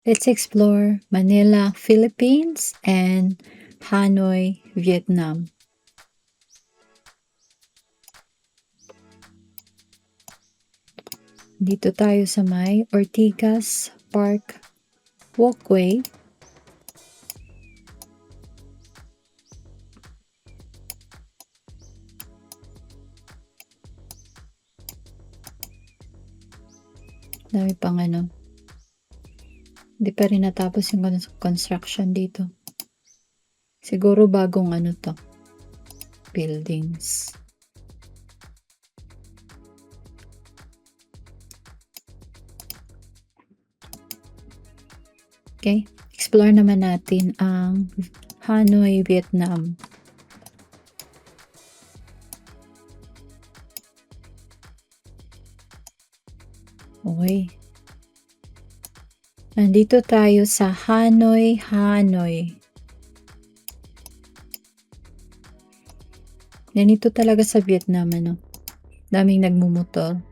Let's explore Manila, Philippines and Hanoi, Vietnam. Dito tayo sa may Ortigas Park Walkway. Dami pang ano. Hindi pa rin natapos yung construction dito. Siguro bagong ano to. Buildings. Okay. Explore naman natin ang Hanoi, Vietnam. Okay. Nandito tayo sa Hanoi, Hanoi. Ganito talaga sa Vietnam, ano. Daming nagmumotor.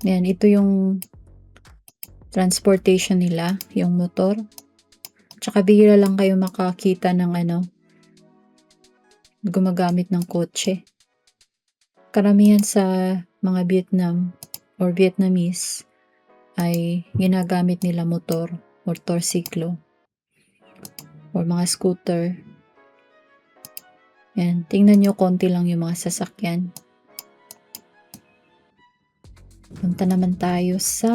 Yan, ito yung transportation nila, yung motor. Tsaka bihira lang kayo makakita ng ano, gumagamit ng kotse. Karamihan sa mga Vietnam or Vietnamese ay ginagamit nila motor, motorsiklo, or mga scooter. Yan, tingnan nyo, konti lang yung mga sasakyan. Punta naman tayo sa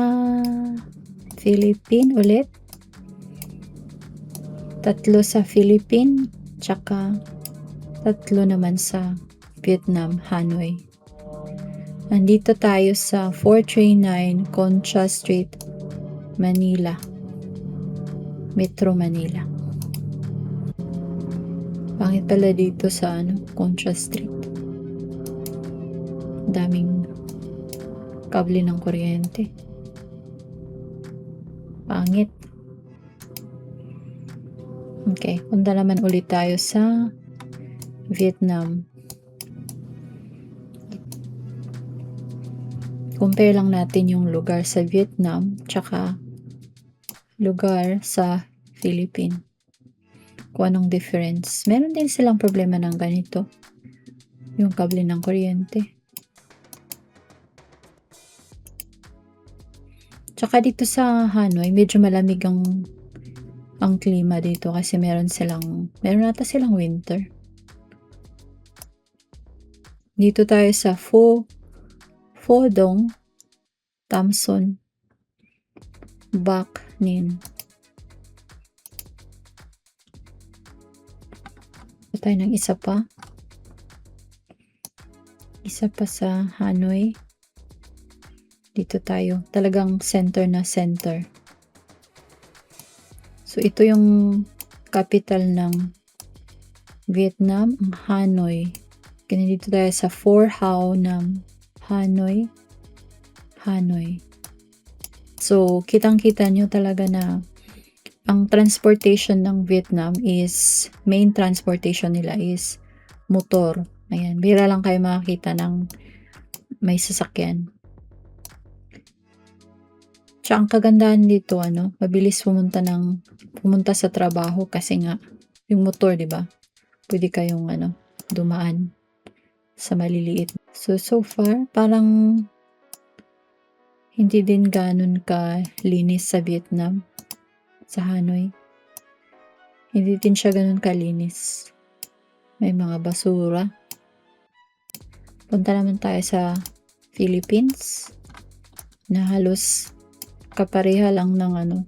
Philippine ulit. 3 sa Philippine, tsaka 3 naman sa Vietnam, Hanoi. Nandito tayo sa 439 Concha Street, Manila, Metro Manila. Pangit pala dito sa ano, Concha Street. Daming kable ng kuryente. Pangit. Okay, punta naman ulit tayo sa Vietnam. Compare lang natin yung lugar sa Vietnam tsaka lugar sa Philippines. Kung anong difference. Meron din silang problema ng ganito. Yung kable ng kuryente. Tsaka dito sa Hanoi, medyo malamig ang klima dito kasi meron ata silang winter. Dito tayo sa Pho Dong, Thompson, Bac Ninh. Tayo ng isa pa sa Hanoi. Dito tayo, talagang center na center. So ito yung capital ng Vietnam, ang Hanoi. Kaya dito tayo sa Pho Hau Nam, Hanoi. So kitang-kita nyo talaga na ang transportation ng Vietnam is, main transportation nila is motor. Ayan, bira lang kayo makakita ng may sasakyan. Tsaka ang kagandahan dito, ano, mabilis pumunta sa trabaho kasi nga, yung motor, di ba? Pwede kayong, dumaan sa maliliit. So far, parang hindi din ganun ka linis sa Vietnam. Sa Hanoi. Hindi din siya ganun kalinis. May mga basura. Punta naman tayo sa Philippines na halos kapareha lang ng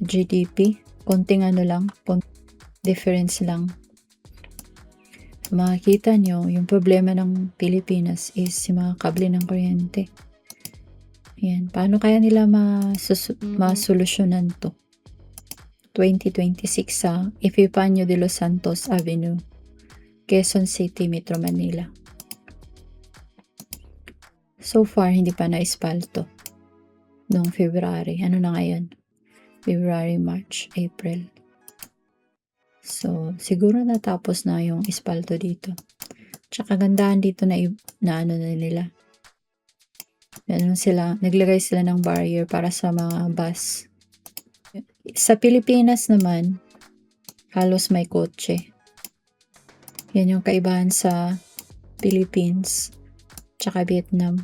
GDP. Konting difference lang. Makikita nyo, yung problema ng Pilipinas is yung mga kable ng kuryente. Yan. Paano kaya nila masolusyonan to? 2026 sa Epifanio de los Santos Avenue, Quezon City, Metro Manila. So far, hindi pa na-espalto. Noong February. Ano na ngayon? February, March, April. So, siguro natapos na yung espalto dito. Tsaka gandahan dito na ano na nila. Ano sila, naglagay sila ng barrier para sa mga bus. Sa Pilipinas naman, halos may kotse. Yan yung kaibahan sa Philippines tsaka Vietnam.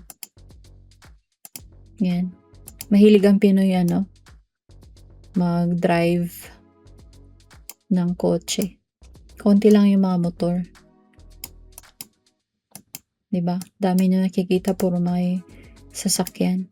Yan. Mahilig ang Pinoy mag-drive ng kotse. Konti lang yung mga motor. 'Di ba? Dami nyo nakikita puro may sasakyan.